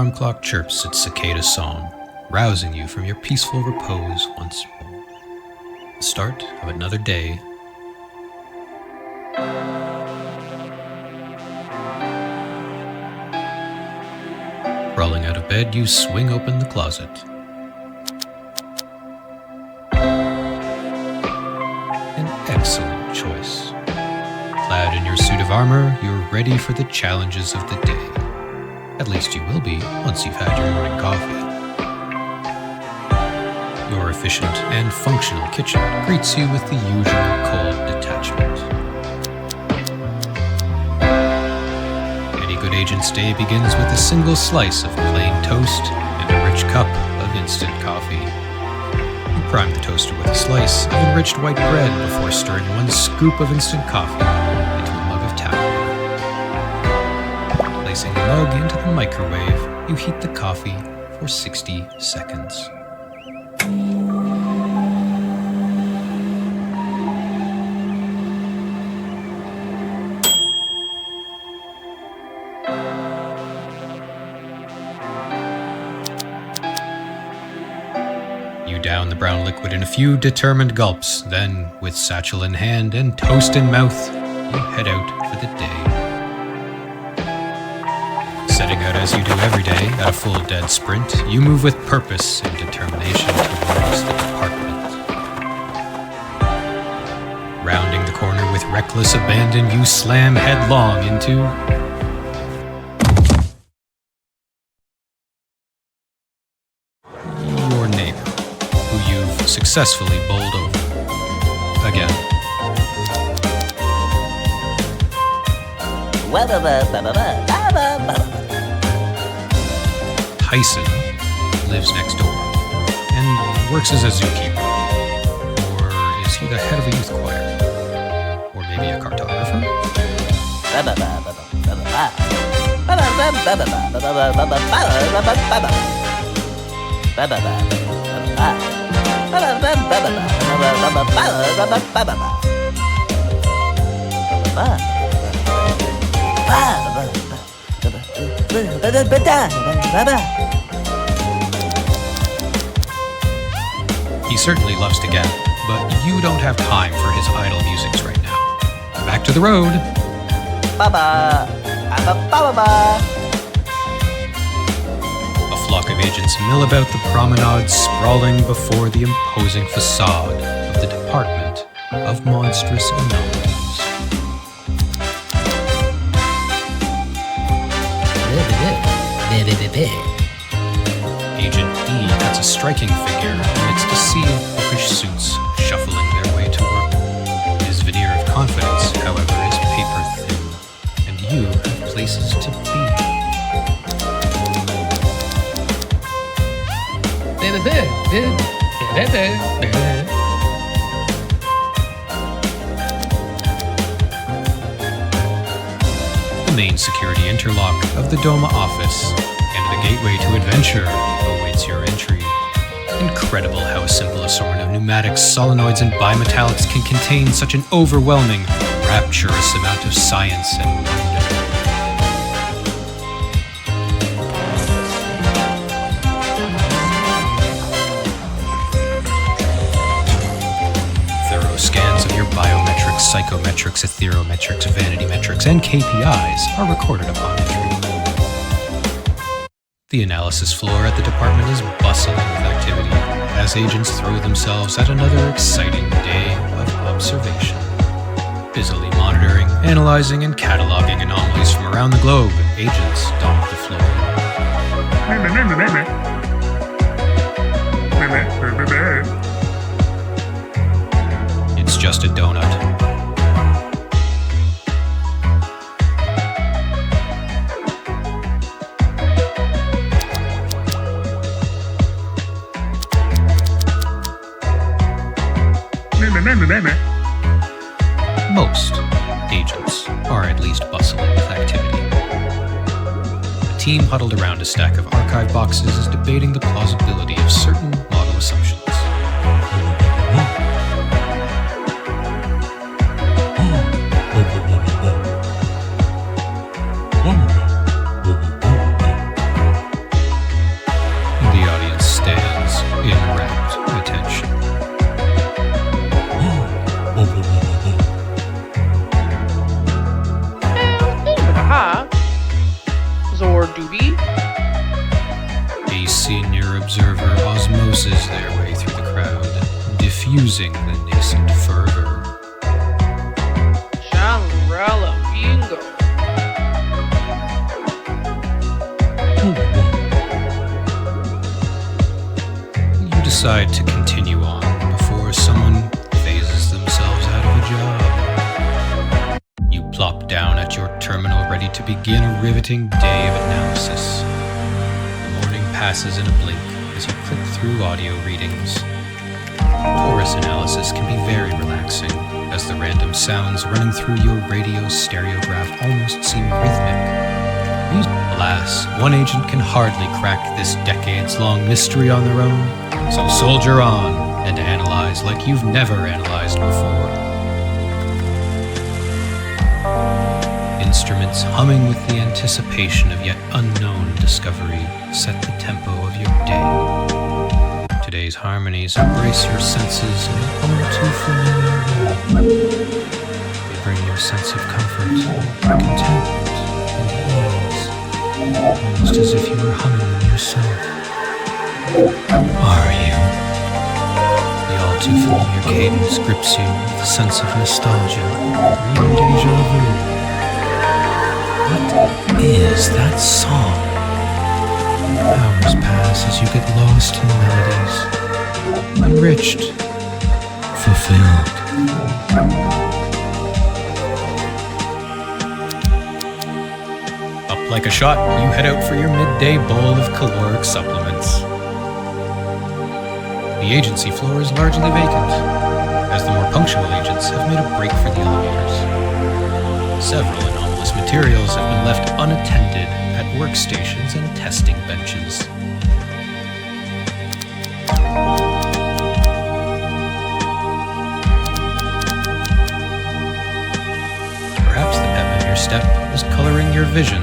alarm clock chirps its cicada song, rousing you from your peaceful repose once more. The start of another day. Crawling out of bed, you swing open the closet. An excellent choice. Clad in your suit of armor, you're ready for the challenges of the day. At least you will be once you've had your morning coffee. Your efficient and functional kitchen greets you with the usual cold detachment. Any good agent's day begins with a single slice of plain toast and a rich cup of instant coffee. You prime the toaster with a slice of enriched white bread before stirring one scoop of instant coffee into a mug of tap water. Placing the mug into the microwave, you heat the coffee for 60 seconds. You down the brown liquid in a few determined gulps, then, with satchel in hand and toast in mouth, you head out for the day. Setting out as you do every day at a full dead sprint, you move with purpose and determination towards the department. Rounding the corner with reckless abandon, you slam headlong into your neighbor, who you've successfully bowled over. Again. Tyson lives next door and works as a zookeeper. Or is he the head of a youth choir? Or maybe a cartographer? He certainly loves to gab, but you don't have time for his idle musics right now. Back to the road. A flock of agents mill about the promenade, sprawling before the imposing facade of the Department of Monstrous Anomalies. Agent E cuts a striking figure amidst a sea of bookish suits shuffling their way to work. His veneer of confidence, however, is paper thin, and you have places to be. The main security interlock of the Doma office and the gateway to adventure awaits your entry. Incredible how a simple assortment of pneumatics, solenoids, and bimetallics can contain such an overwhelming, rapturous amount of science and wonder. Thorough scans of your biometrics, psychometrics, etherometrics, vanity metrics, and KPIs are recorded upon entry. The analysis floor at the department is bustling with activity as agents throw themselves at another exciting day of observation. Busily monitoring, analyzing, and cataloging anomalies from around the globe, agents dot the floor. It's just a donut. Most agents are at least bustling with activity. A team huddled around a stack of archive boxes is debating the plausibility of certain model assumptions. infusing the nascent fervor. Shangri-La Bingo. You decide to continue on before someone phases themselves out of a job. You plop down at your terminal ready to begin a riveting day of analysis. The morning passes in a blink as you click through audio readings. Chorus analysis can be very relaxing, as the random sounds running through your radio stereograph almost seem rhythmic. Alas, one agent can hardly crack this decades-long mystery on their own, so soldier on and analyze like you've never analyzed before. Instruments humming with the anticipation of yet unknown discovery set the tempo of your day. Today's harmonies embrace your senses in an all too familiar way. They bring you a sense of comfort, contentment, and ease, almost as if you were humming them yourself. Are you? The all too familiar cadence grips you with a sense of nostalgia, or even déjà vu. What is that song? Hours pass as you get lost in the melodies, enriched, fulfilled. Up like a shot, you head out for your midday bowl of caloric supplements. The agency floor is largely vacant, as the more punctual agents have made a break for the elevators. Several anomalous materials have been left unattended at workstations and testing benches. Perhaps the pep in your step is coloring your vision.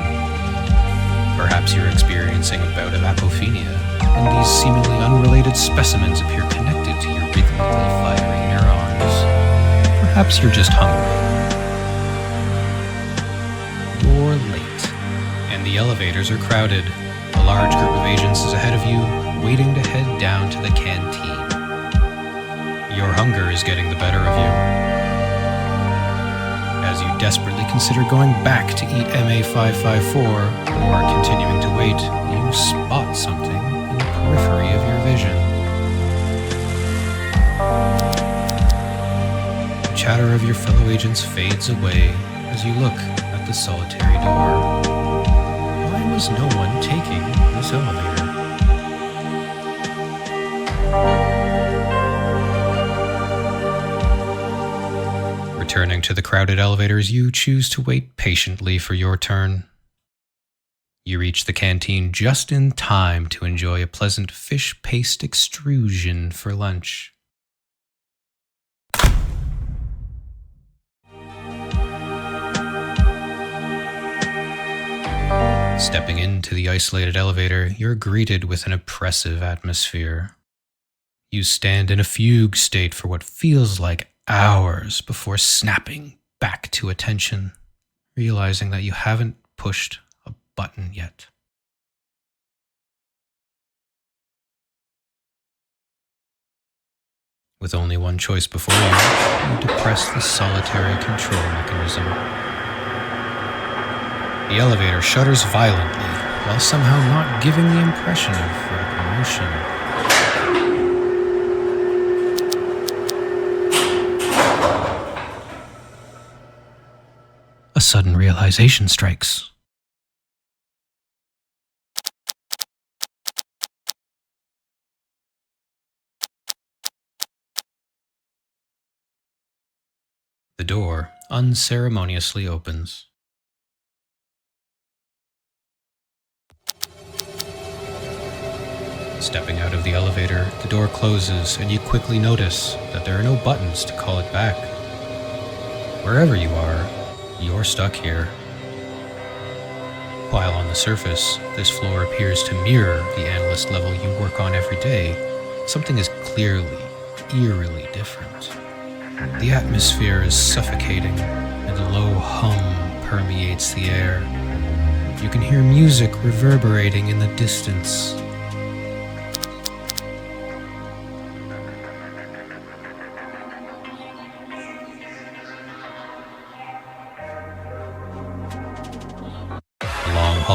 Perhaps you're experiencing a bout of apophenia, and these seemingly unrelated specimens appear connected to your rhythmically firing neurons. Perhaps you're just hungry. You're late, and the elevators are crowded. A large group of agents is ahead of you, waiting to head down to the canteen. Your hunger is getting the better of you. As you desperately consider going back to eat MA554 or continuing to wait, you spot something in the periphery of your vision. The chatter of your fellow agents fades away as you look at the solitary door. Why was no one taking this elevator? Returning to the crowded elevators, you choose to wait patiently for your turn. You reach the canteen just in time to enjoy a pleasant fish paste extrusion for lunch. Stepping into the isolated elevator, you're greeted with an oppressive atmosphere. You stand in a fugue state for what feels like hours before snapping back to attention, realizing that you haven't pushed a button yet. With only one choice before you depress the solitary control mechanism. The elevator shudders violently, while somehow not giving the impression of motion. A sudden realization strikes. The door unceremoniously opens. Stepping out of the elevator, the door closes and you quickly notice that there are no buttons to call it back. Wherever you are, you're stuck here. While on the surface, this floor appears to mirror the analyst level you work on every day, something is clearly, eerily different. The atmosphere is suffocating, and a low hum permeates the air. You can hear music reverberating in the distance.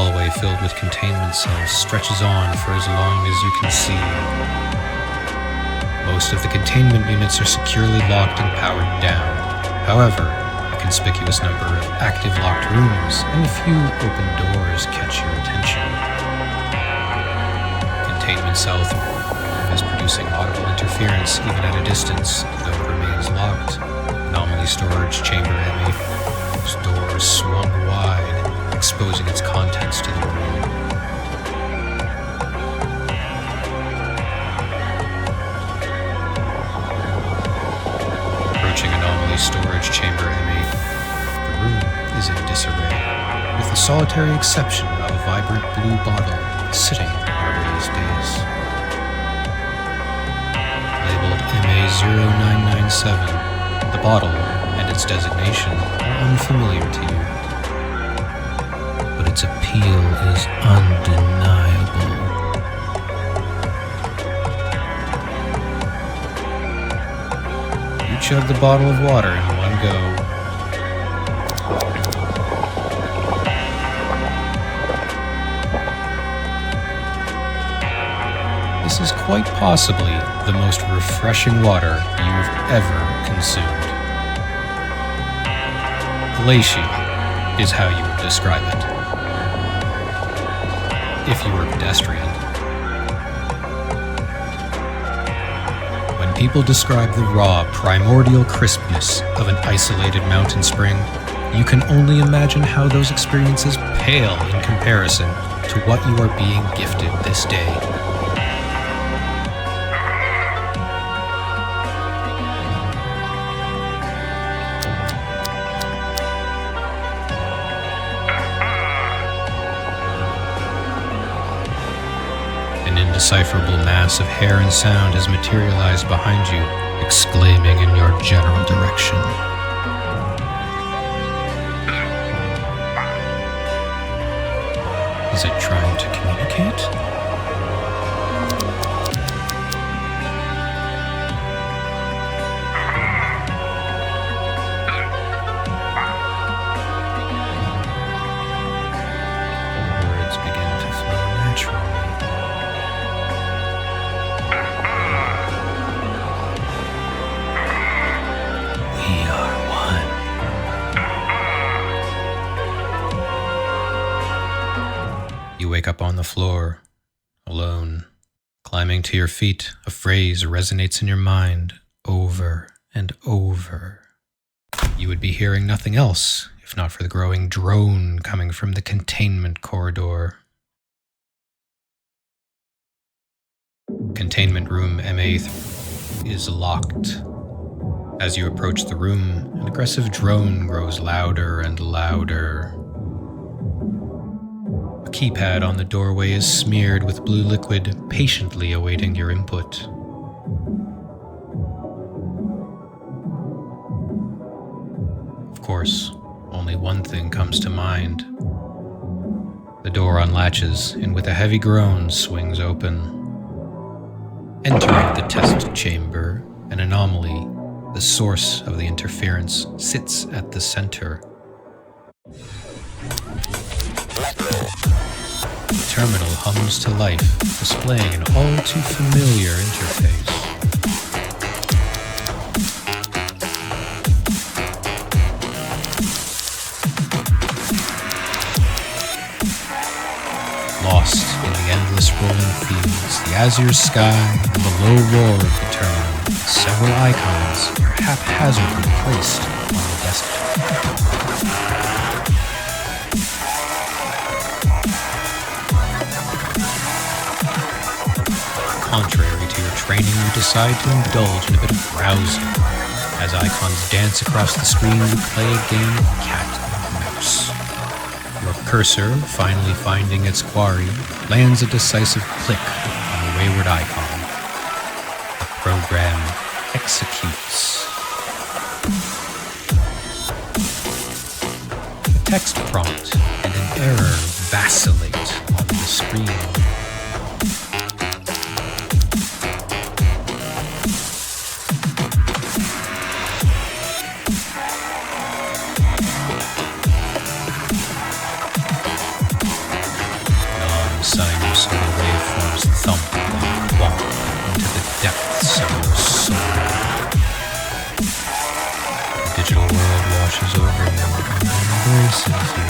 hallway filled with containment cells stretches on for as long as you can see. Most of the containment units are securely locked and powered down. However, a conspicuous number of active locked rooms and a few open doors catch your attention. Containment cell 3 is producing audible interference even at a distance, though it remains locked. Anomaly storage chamber MA5's doors swung wide, exposing its contents to the room. Approaching anomaly storage chamber MA5, the room is in disarray, with the solitary exception of a vibrant blue bottle sitting on a raised dais. Labeled MA0997, the bottle and its designation are unfamiliar to you, but its appeal is undeniable. You chug the bottle of water in one go. This is quite possibly the most refreshing water you've ever consumed. Glacial is how you would describe it, if you were pedestrian. When people describe the raw, primordial crispness of an isolated mountain spring, you can only imagine how those experiences pale in comparison to what you are being gifted this day. An indecipherable mass of hair and sound has materialized behind you, exclaiming in your general direction. Is it trying to communicate? The words begin to flow naturally. We are one. You wake up on the floor, alone. Climbing to your feet, a phrase resonates in your mind over and over. You would be hearing nothing else if not for the growing drone coming from the containment corridor. Containment room MA3 is locked. As you approach the room, an aggressive drone grows louder and louder. A keypad on the doorway is smeared with blue liquid, patiently awaiting your input. Of course, only one thing comes to mind. The door unlatches and with a heavy groan swings open. Entering the test chamber, an anomaly, the source of the interference, sits at the center. The terminal hums to life, displaying an all too familiar interface. Lost in the endless rolling fields, the azure sky, and the low roar of the terminal, several icons are haphazardly placed on the desktop. Contrary to your training, you decide to indulge in a bit of browsing. As icons dance across the screen, you play a game of cat and mouse. Your cursor, finally finding its quarry, lands a decisive click on the wayward icon. The program executes. A text prompt and an error vacillate on the screen. washes over you and embraces you.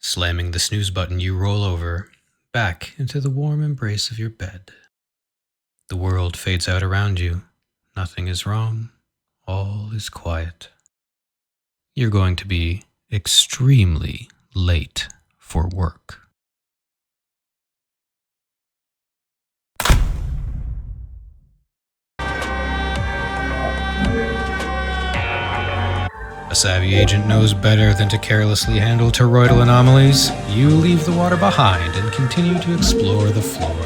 Slamming the snooze button, you roll over, back into the warm embrace of your bed. The world fades out around you. Nothing is wrong. All is quiet. You're going to be extremely late for work. A savvy agent knows better than to carelessly handle toroidal anomalies. You leave the water behind and continue to explore the floor.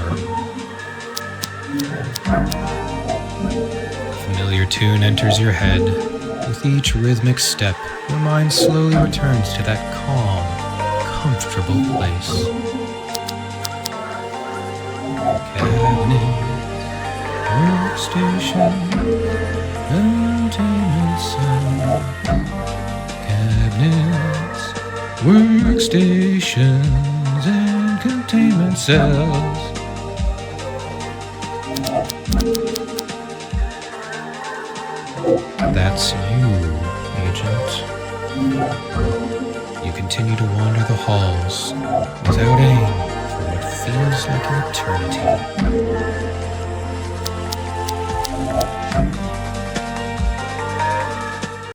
A familiar tune enters your head. With each rhythmic step, your mind slowly returns to that calm, comfortable place. Cabinet, workstation, containment cell. Cabinets, workstations, and containment cells. That's you, Agent. You continue to wander the halls without aim for what feels like an eternity.